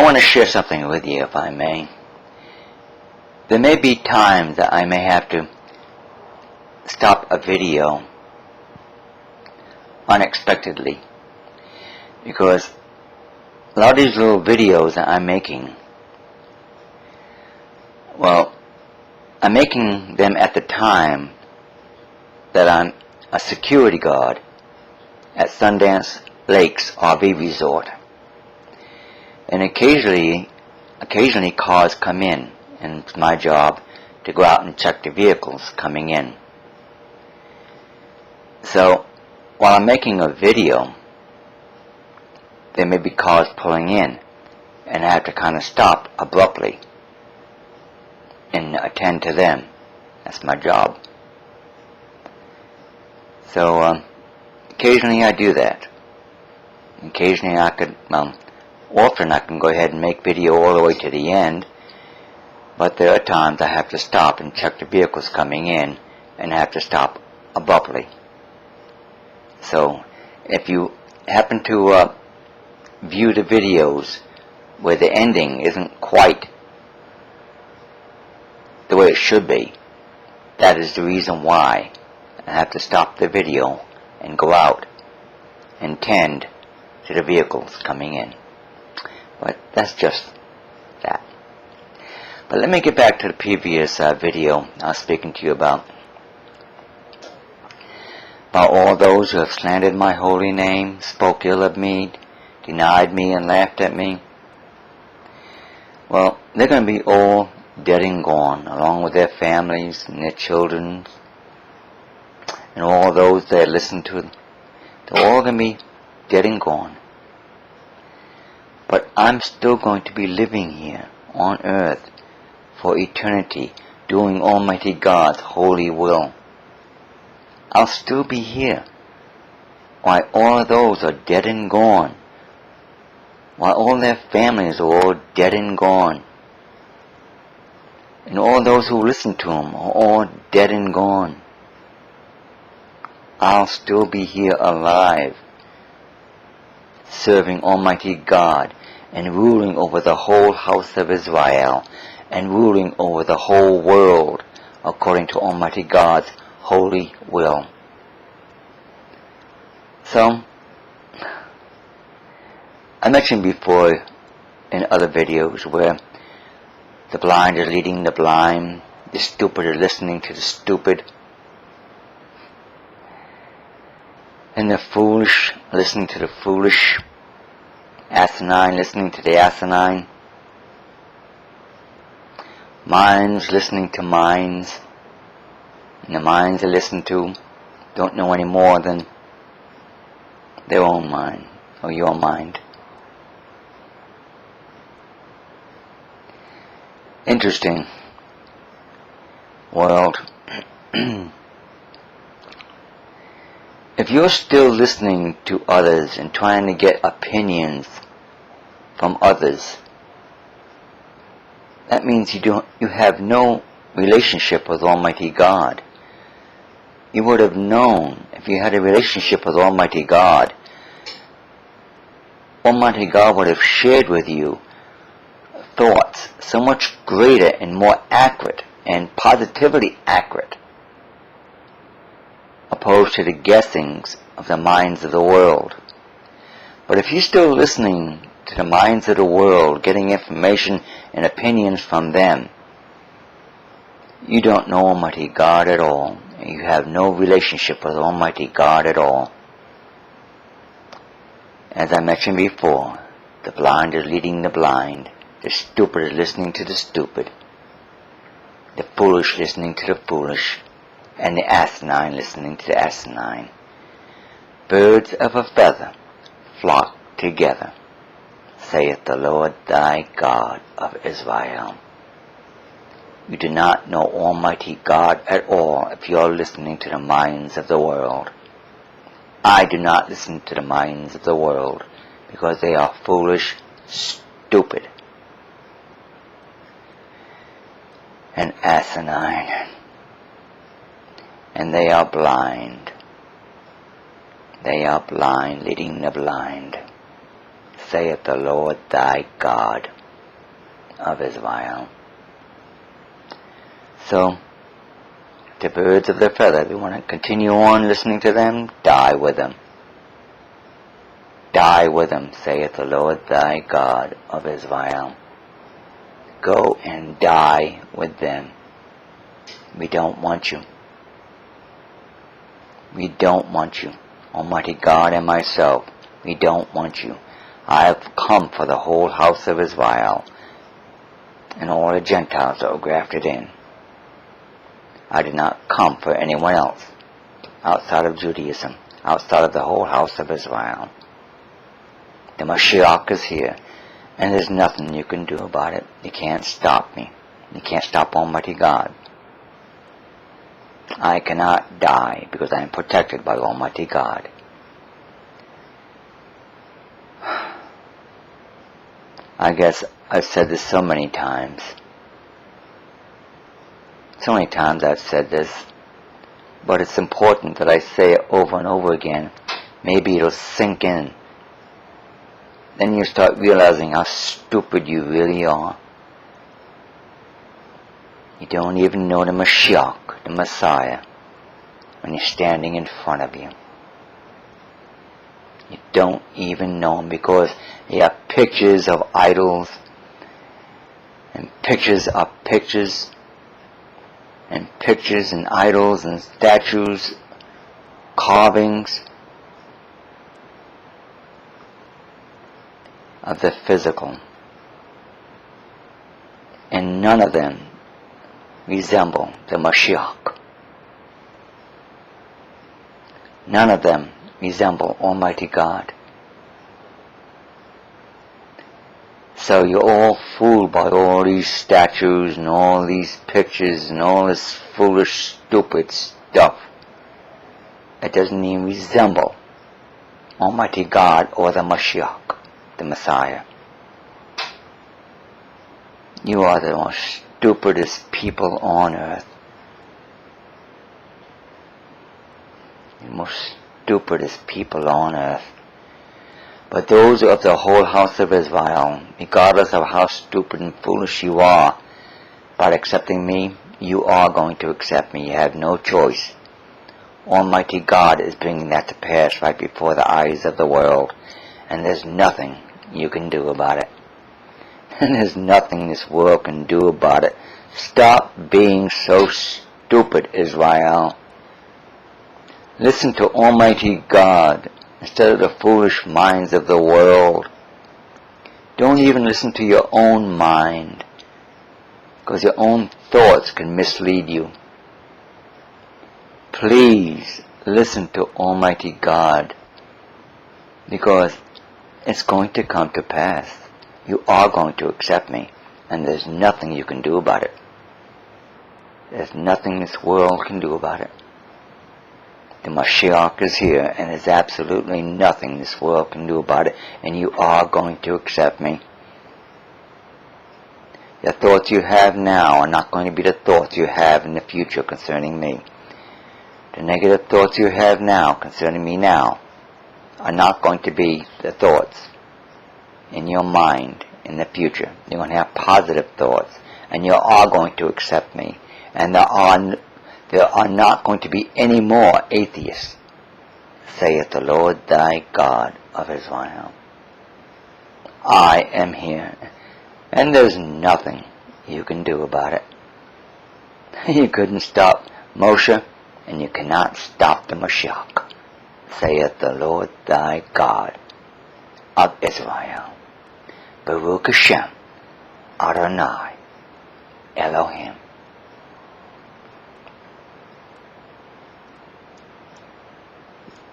want to share something with you, if I may. There may be times that I may have to stop a video unexpectedly, because a lot of these little videos that I'm making, well, I'm making them at the time that I'm a security guard at Sundance Lakes RV Resort. And occasionally cars come in, and it's my job to go out and check the vehicles coming in. So, while I'm making a video, there may be cars pulling in, and I have to kind of stop abruptly and attend to them. That's my job. So, occasionally I do that. Occasionally I could, often I can go ahead and make video all the way to the end, but there are times I have to stop and check the vehicles coming in, and I have to stop abruptly. So, if you happen to view the videos where the ending isn't quite the way it should be, that is the reason why I have to stop the video and go out and tend to the vehicles coming in. But that's just that. But let me get back to the previous video I was speaking to you about all those who have slandered my holy name, spoke ill of me, denied me, and laughed at me. Well, they're going to be all dead and gone, along with their families and their children, and all those that listen to them. They're all going to be dead and gone. But I'm still going to be living here on earth for eternity, doing Almighty God's holy will. I'll still be here while all of those are dead and gone, while all their families are all dead and gone, and all those who listen to them are all dead and gone. I'll still be here alive, serving Almighty God and ruling over the whole house of Israel and ruling over the whole world according to Almighty God's holy will. So, I mentioned before in other videos where the blind are leading the blind, the stupid are listening to the stupid, and the foolish listening to the foolish, asinine listening to the asinine, minds listening to minds, and the minds they listen to don't know any more than their own mind or your mind. Interesting world. If you're still listening to others and trying to get opinions from others, that means you have no relationship with Almighty God. You would have known, if you had a relationship with Almighty God, Almighty God would have shared with you thoughts so much greater and more accurate and positively accurate, opposed to the guessings of the minds of the world. But if you're still listening to the minds of the world, getting information and opinions from them, you don't know Almighty God at all. You have no relationship with Almighty God at all. As I mentioned before, the blind are leading the blind, the stupid are listening to the stupid, the foolish listening to the foolish, and the asinine listening to the asinine. Birds of a feather flock together, saith the Lord thy God of Israel. You do not know Almighty God at all if you are listening to the minds of the world. I do not listen to the minds of the world because they are foolish, stupid, and asinine. And they are blind. They are blind, leading the blind, saith the Lord thy God. of Israel. So, the birds of the feather, if you want to continue on listening to them, die with them. Die with them, saith the Lord thy God of Israel. Go and die with them. We don't want you. We don't want you. Almighty God and myself, we don't want you. I have come for the whole house of Israel and all the Gentiles that were grafted in. I did not come for anyone else outside of Judaism, outside of the whole house of Israel. The Moshiach is here, and there's nothing you can do about it. You can't stop me. You can't stop Almighty God. I cannot die because I am protected by Almighty God. I guess I've said this so many times. So many times I've said this, but it's important that I say it over and over again. Maybe it'll sink in. Then you start realizing how stupid you really are. You don't even know the Moshiach, the Messiah, when he's standing in front of you. You don't even know him because you have pictures of idols and pictures of pictures and pictures and idols and statues, carvings of the physical. And none of them resemble the Moshiach. None of them resemble Almighty God. So you're all fooled by all these statues and all these pictures and all this foolish, stupid stuff that doesn't even resemble Almighty God or the Moshiach, the Messiah. You are the most stupidest people on earth. The most stupidest people on earth. But those of the whole house of Israel, regardless of how stupid and foolish you are, by accepting me, you are going to accept me. You have no choice. Almighty God is bringing that to pass right before the eyes of the world, and there's nothing you can do about it. And there's nothing this world can do about it. Stop being so stupid, Israel. Listen to Almighty God instead of the foolish minds of the world. Don't even listen to your own mind, because your own thoughts can mislead you. Please listen to Almighty God, because it's going to come to pass. You are going to accept me, and there's nothing you can do about it. There's nothing this world can do about it. The Moshiach is here, and there's absolutely nothing this world can do about it, and you are going to accept me. The thoughts you have now are not going to be the thoughts you have in the future concerning me. The negative thoughts you have now concerning me now are not going to be the thoughts in your mind in the future. You're going to have positive thoughts, and you are going to accept me. And there are not going to be any more atheists, saith the Lord thy God of Israel. I am here, and there's nothing you can do about it. You couldn't stop Moshe, and you cannot stop the Moshiach, saith the Lord thy God of Israel. Baruch Hashem, Adonai, Elohim.